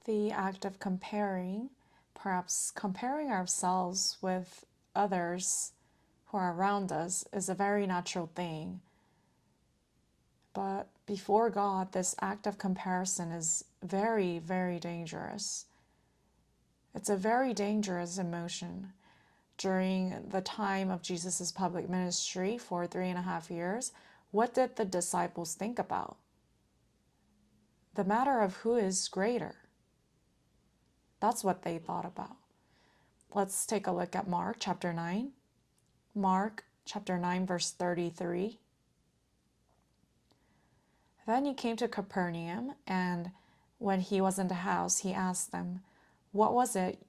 The act of comparing, perhaps comparing ourselves with others who are around us, is a very natural thing. But before God, this act of comparison is very, very dangerous. It's a very dangerous emotion. During the time of Jesus' public ministry for 3.5 years, what did the disciples think about? The matter of who is greater. That's what they thought about. Let's take a look at Mark chapter 9. Mark chapter 9, verse 33. Then he came to Capernaum, and when he was in the house, he asked them, "What was it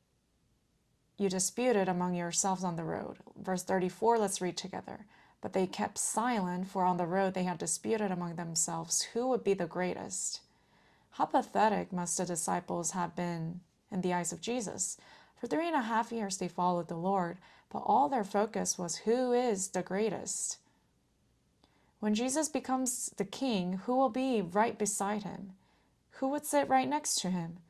you disputed among yourselves on the road?" Verse 34, let's read together. But they kept silent, for on the road they had disputed among themselves who would be the greatest. How pathetic must the disciples have been in the eyes of Jesus. For 3.5 years they followed the Lord, but all their focus was who is the greatest. When Jesus becomes the king, who will be right beside him? Who would sit right next to him?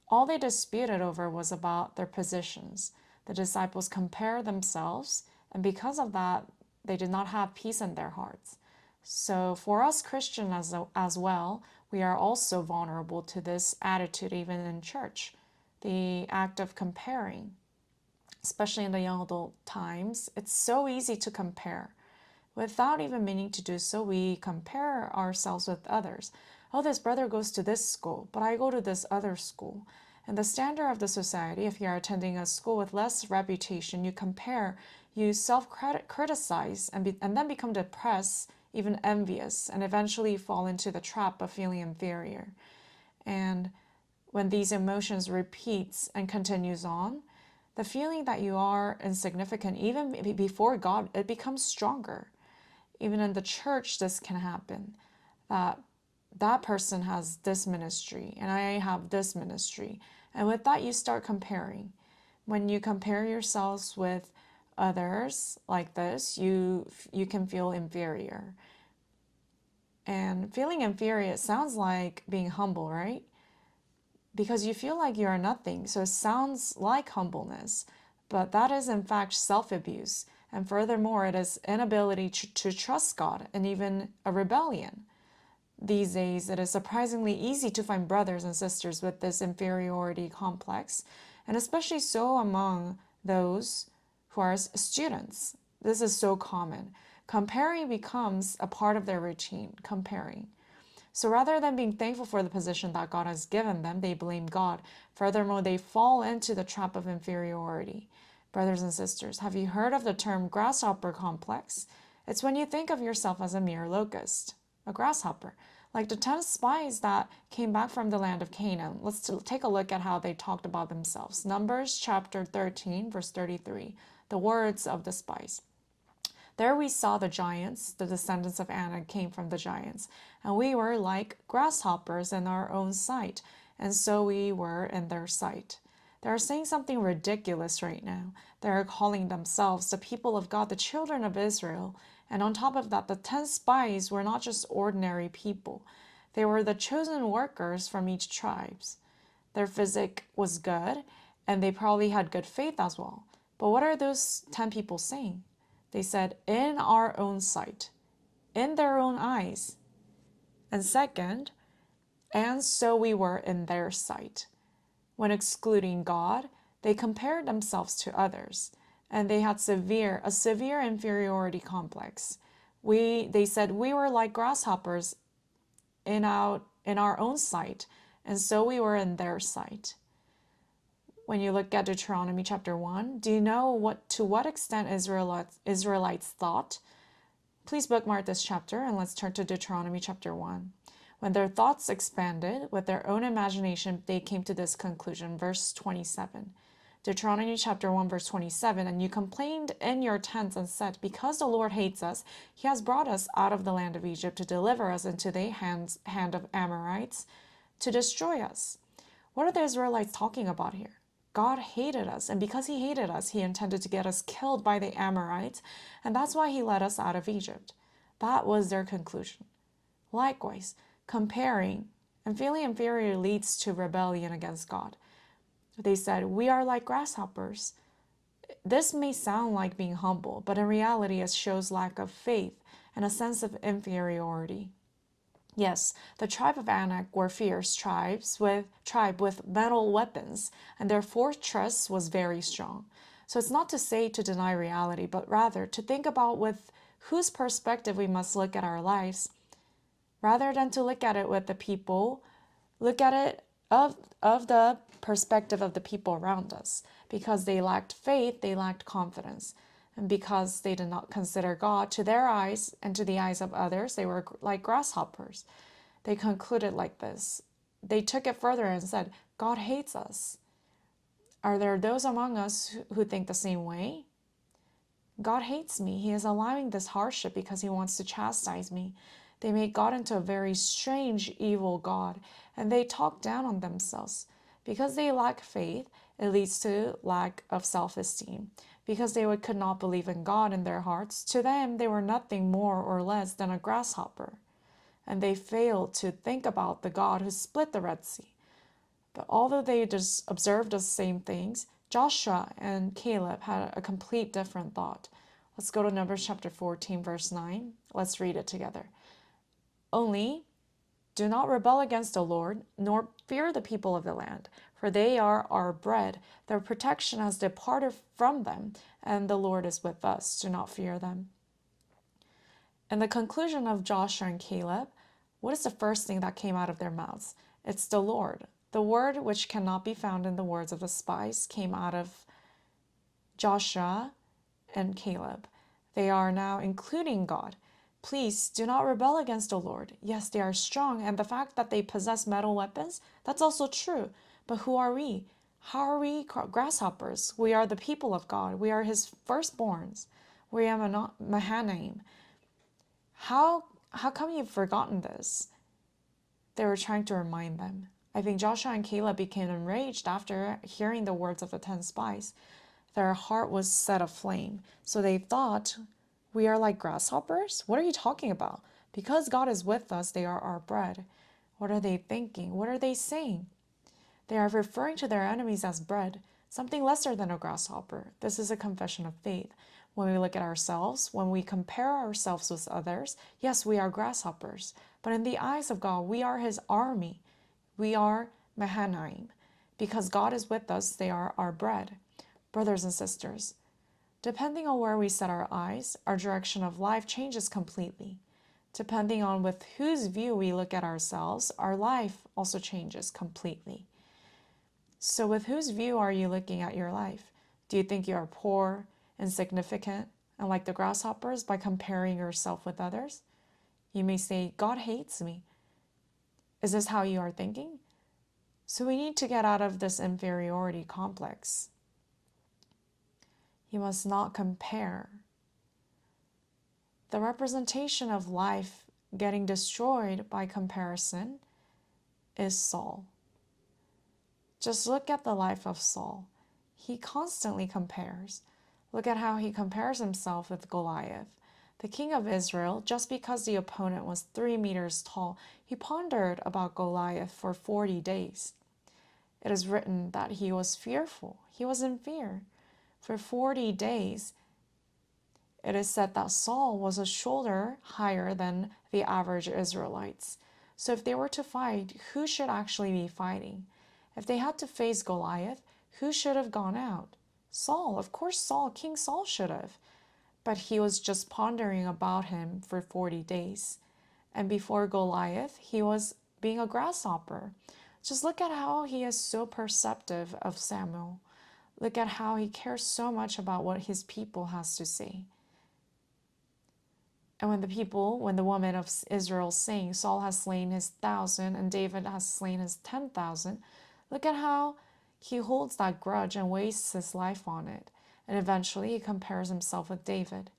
All they disputed over was about their positions. The disciples compared themselves, and because of that, they did not have peace in their hearts. So for us Christians as well, we are also vulnerable to this attitude even in church. The act of comparing, especially in the young adult times, it's so easy to compare. Without even meaning to do so, we compare ourselves with others. Oh, this brother goes to this school, but I go to this other school. And the standard of the society, if you are attending a school with less reputation, you compare, you self-criticize, and then become depressed, even envious, and eventually fall into the trap of feeling inferior. And when these emotions repeats and continues on, the feeling that you are insignificant, even before God, it becomes stronger. Even in the church, this can happen. That person has this ministry, and I have this ministry. And with that, you start comparing. When you compare yourselves with others like this, you can feel inferior. And feeling inferior, it sounds like being humble, right? Because you feel like you are nothing, so it sounds like humbleness. But that is in fact self-abuse. And furthermore, it is inability to trust God, and even a rebellion. These days, it is surprisingly easy to find brothers and sisters with this inferiority complex, and especially so among those who are students. This is so common. Comparing becomes a part of their routine, comparing. So rather than being thankful for the position that God has given them, they blame God. Furthermore, they fall into the trap of inferiority. Brothers and sisters, have you heard of the term grasshopper complex? It's when you think of yourself as a mere locust, a grasshopper. Like the 10 spies that came back from the land of Canaan. Let's take a look at how they talked about themselves. Numbers chapter 13, verse 33. The words of the spies. There we saw the giants, the descendants of Anak came from the giants, and we were like grasshoppers in our own sight, and so we were in their sight. They are saying something ridiculous right now. They are calling themselves the people of God, the children of Israel. And on top of that, the 10 spies were not just ordinary people. They were the chosen workers from each tribe. Their physique was good, and they probably had good faith as well. But what are those 10 people saying? They said, in our own sight, in their own eyes. And second, and so we were in their sight. When excluding God, they compared themselves to others, and they had a severe inferiority complex. They said we were like grasshoppers in our own sight, and so we were in their sight. When you look at Deuteronomy chapter 1, do you know to what extent Israelites thought? Please bookmark this chapter, and let's turn to Deuteronomy chapter 1. When their thoughts expanded with their own imagination, they came to this conclusion. Verse 27. Deuteronomy chapter 1, verse 27. And you complained in your tents and said, because the Lord hates us, he has brought us out of the land of Egypt to deliver us into the hand of Amorites to destroy us. What are the Israelites talking about here? God hated us, and because he hated us, he intended to get us killed by the Amorites, and that's why he led us out of Egypt. That was their conclusion. Likewise, comparing And feeling inferior leads to rebellion against God. They said, "We are like grasshoppers." This may sound like being humble, but in reality it shows lack of faith and a sense of inferiority. Yes, the tribe of Anak were fierce tribe with metal weapons, and their fortress was very strong. So it's not to say to deny reality, but rather to think about with whose perspective we must look at our lives. Rather than to look at it with the people, look at it of the perspective of the people around us. Because they lacked faith, they lacked confidence. And because they did not consider God, to their eyes and to the eyes of others, they were like grasshoppers. They concluded like this. They took it further and said, God hates us. Are there those among us who think the same way? God hates me. He is allowing this hardship because he wants to chastise me. They made God into a very strange, evil God, and they talk down on themselves. Because they lack faith, it leads to lack of self-esteem. Because they could not believe in God in their hearts, to them they were nothing more or less than a grasshopper. And they failed to think about the God who split the Red Sea. But although they just observed the same things, Joshua and Caleb had a complete different thought. Let's go to Numbers chapter 14, verse 9. Let's read it together. Only do not rebel against the Lord, nor fear the people of the land, for they are our bread. Their protection has departed from them, and the Lord is with us. Do not fear them. In the conclusion of Joshua and Caleb, what is the first thing that came out of their mouths? It's the Lord. The word which cannot be found in the words of the spies came out of Joshua and Caleb. They are now including God. Please do not rebel against the Lord. Yes, they are strong, and the fact that they possess metal weapons, that's also true. But who are we? How are we grasshoppers? We are the people of God. We are his firstborns. We are Mahanaim. How come you've forgotten this? They were trying to remind them. I think Joshua and Caleb became enraged after hearing the words of the 10 spies. Their heart was set aflame. So they thought, we are like grasshoppers? What are you talking about? Because God is with us, they are our bread. What are they thinking? What are they saying? They are referring to their enemies as bread, something lesser than a grasshopper. This is a confession of faith. When we look at ourselves, when we compare ourselves with others, yes, we are grasshoppers. But in the eyes of God, we are his army. We are Mahanaim. Because God is with us, they are our bread. Brothers and sisters, depending on where we set our eyes, our direction of life changes completely. Depending on with whose view we look at ourselves, our life also changes completely. So with whose view are you looking at your life? Do you think you are poor, insignificant, and like the grasshoppers by comparing yourself with others? You may say, God hates me. Is this how you are thinking? So we need to get out of this inferiority complex. You must not compare. The representation of life getting destroyed by comparison is Saul. Just look at the life of Saul. He constantly compares. Look at how he compares himself with Goliath, the king of Israel. Just because the opponent was 3 meters tall, he pondered about Goliath for 40 days. It is written that he was fearful. He was in fear. For 40 days, it is said that Saul was a shoulder higher than the average Israelites. So if they were to fight, who should actually be fighting? If they had to face Goliath, who should have gone out? Saul. Of course Saul, King Saul should have. But he was just pondering about him for 40 days. And before Goliath, he was being a grasshopper. Just look at how he is so perceptive of Samuel. Look at how he cares so much about what his people has to say. And when the women of Israel sing, Saul has slain his 1,000 and David has slain his 10,000, look at how he holds that grudge and wastes his life on it. And eventually he compares himself with David,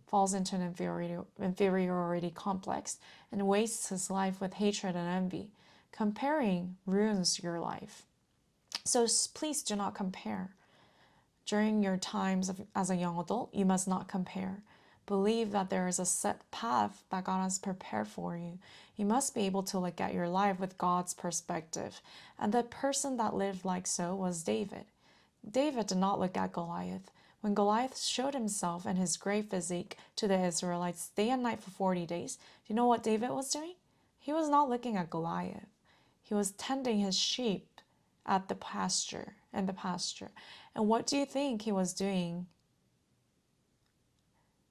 falls into an inferiority complex, and wastes his life with hatred and envy. Comparing ruins your life. So please do not compare. During your times as a young adult, you must not compare. believe that there is a set path that God has prepared for you. You must be able to look at your life with God's perspective. And the person that lived like so was David. David did not look at Goliath. When Goliath showed himself and his great physique to the Israelites day and night for 40 days, do you know what David was doing? He was not looking at Goliath. He was tending his sheep at the pasture, in the pasture. And what do you think he was doing?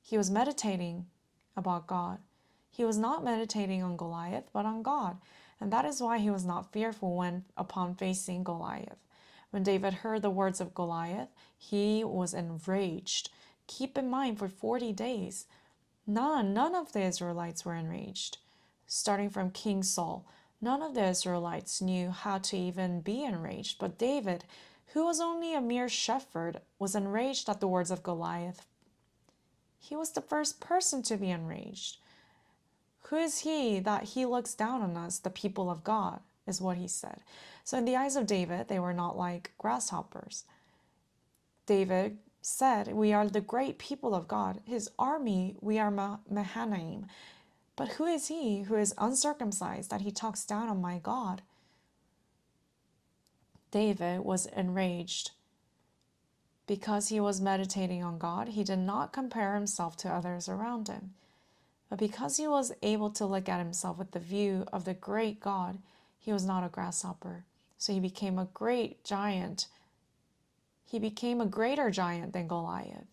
He was meditating about God. He was not meditating on Goliath, but on God. And that is why he was not fearful when upon facing Goliath. When David heard the words of Goliath, he was enraged. Keep in mind, for 40 days, none of the Israelites were enraged. Starting from King Saul, none of the Israelites knew how to even be enraged. But David, who was only a mere shepherd, was enraged at the words of Goliath. He was the first person to be enraged. Who is he that he looks down on us, the people of God, is what he said. So in the eyes of David, they were not like grasshoppers. David said, we are the great people of God. His army, we are Mahanaim. But who is he who is uncircumcised that he talks down on my God? David was enraged. Because he was meditating on God, he did not compare himself to others around him. But because he was able to look at himself with the view of the great God, he was not a grasshopper. So he became a great giant. He became a greater giant than Goliath.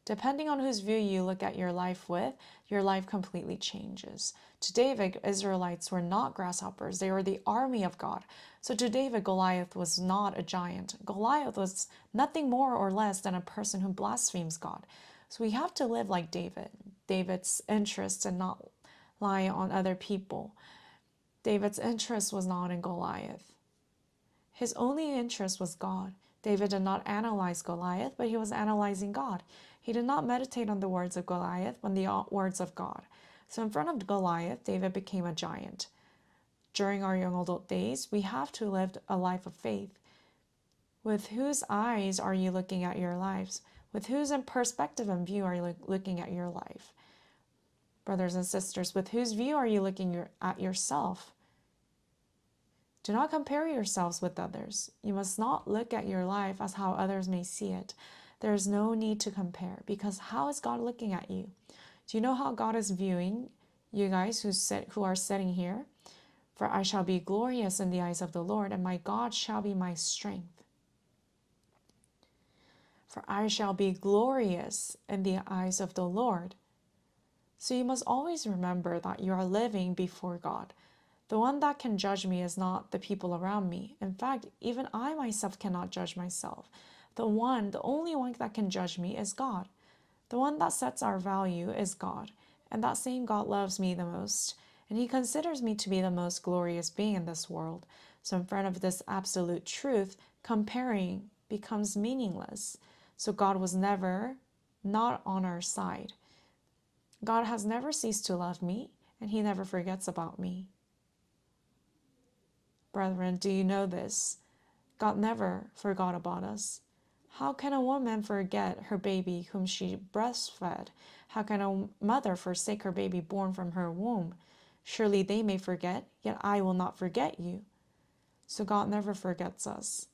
Depending on whose view you look at your life with, your life completely changes. To David, Israelites were not grasshoppers. They were the army of God. So to David, Goliath was not a giant. Goliath was nothing more or less than a person who blasphemes God. So we have to live like David. David's interest did not lie on other people. David's interest was not in Goliath. His only interest was God. David did not analyze Goliath, but he was analyzing God. He did not meditate on the words of Goliath, but the words of God. So in front of Goliath, David became a giant. During our young adult days, we have to live a life of faith. With whose eyes are you looking at your lives? With whose perspective and view are you looking at your life? Brothers and sisters, with whose view are you looking at yourself? Do not compare yourselves with others. You must not look at your life as how others may see it. There is no need to compare, because how is God looking at you? Do you know how God is viewing you guys who are sitting here? For I shall be glorious in the eyes of the Lord, and my God shall be my strength. For I shall be glorious in the eyes of the Lord. So you must always remember that you are living before God. The one that can judge me is not the people around me. In fact, even I myself cannot judge myself. The only one that can judge me is God. The one that sets our value is God. And that same God loves me the most. And he considers me to be the most glorious being in this world. So in front of this absolute truth, comparing becomes meaningless. So God was never not on our side. God has never ceased to love me, and he never forgets about me. Brethren, do you know this? God never forgot about us. How can a woman forget her baby whom she breastfed? How can a mother forsake her baby born from her womb? Surely they may forget, yet I will not forget you. So God never forgets us.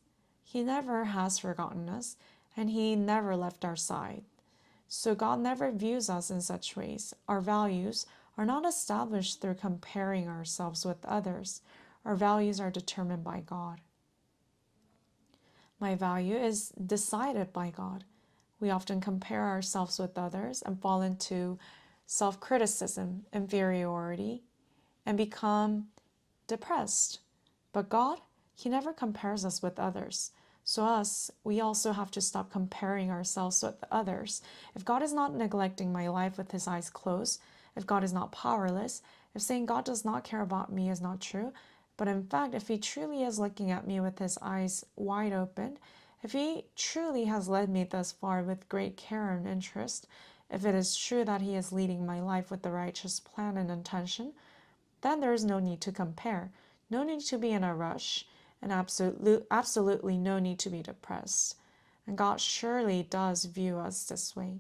He never has forgotten us, and he never left our side. So God never views us in such ways. Our values are not established through comparing ourselves with others. Our values are determined by God. My value is decided by God. We often compare ourselves with others and fall into self-criticism, inferiority, and become depressed. But God, he never compares us with others. So we also have to stop comparing ourselves with others. If God is not neglecting my life with his eyes closed, if God is not powerless, if saying God does not care about me is not true, but in fact, if he truly is looking at me with his eyes wide open, if he truly has led me thus far with great care and interest, if it is true that he is leading my life with the righteous plan and intention, then there is no need to compare, no need to be in a rush, and absolutely no need to be depressed. And God surely does view us this way.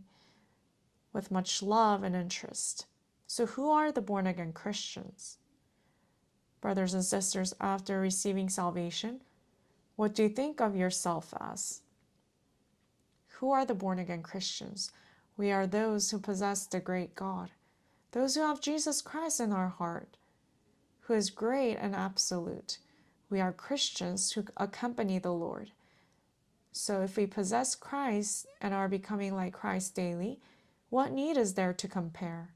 with much love and interest. So who are the born-again Christians? Brothers and sisters, after receiving salvation, what do you think of yourself as? Who are the born-again Christians? We are those who possess the great God, those who have Jesus Christ in our heart, who is great and absolute. We are Christians who accompany the Lord. So if we possess Christ and are becoming like Christ daily, what need is there to compare?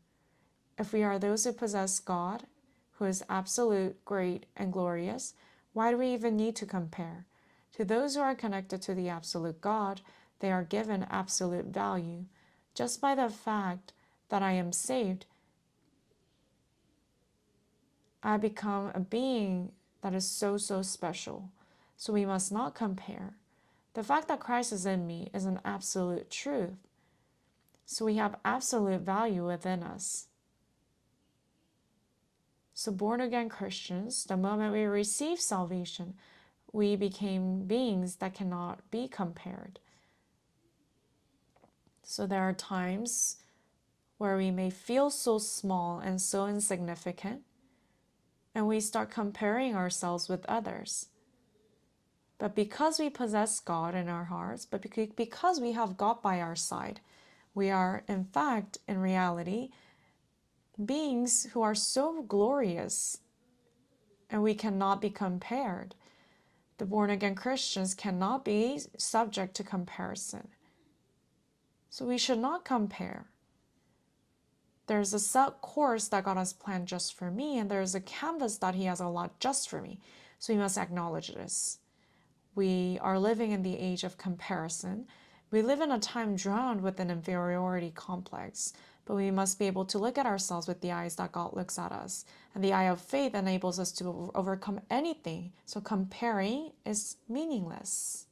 If we are those who possess God, who is absolute, great, and glorious, why do we even need to compare? To those who are connected to the absolute God, they are given absolute value. Just by the fact that I am saved, I become a being that is so special. So we must not compare. The fact that Christ is in me is an absolute truth. So we have absolute value within us. So born-again Christians, the moment we receive salvation, we became beings that cannot be compared. So there are times where we may feel so small and so insignificant, and we start comparing ourselves with others. But because we possess God in our hearts, but because we have God by our side, we are, in fact, in reality, beings who are so glorious, and we cannot be compared. The born-again Christians cannot be subject to comparison. So we should not compare. There's a set course that God has planned just for me, and there's a canvas that He has allotted just for me. So we must acknowledge this. We are living in the age of comparison. We live in a time drowned with an inferiority complex, but we must be able to look at ourselves with the eyes that God looks at us. And the eye of faith enables us to overcome anything. So comparing is meaningless.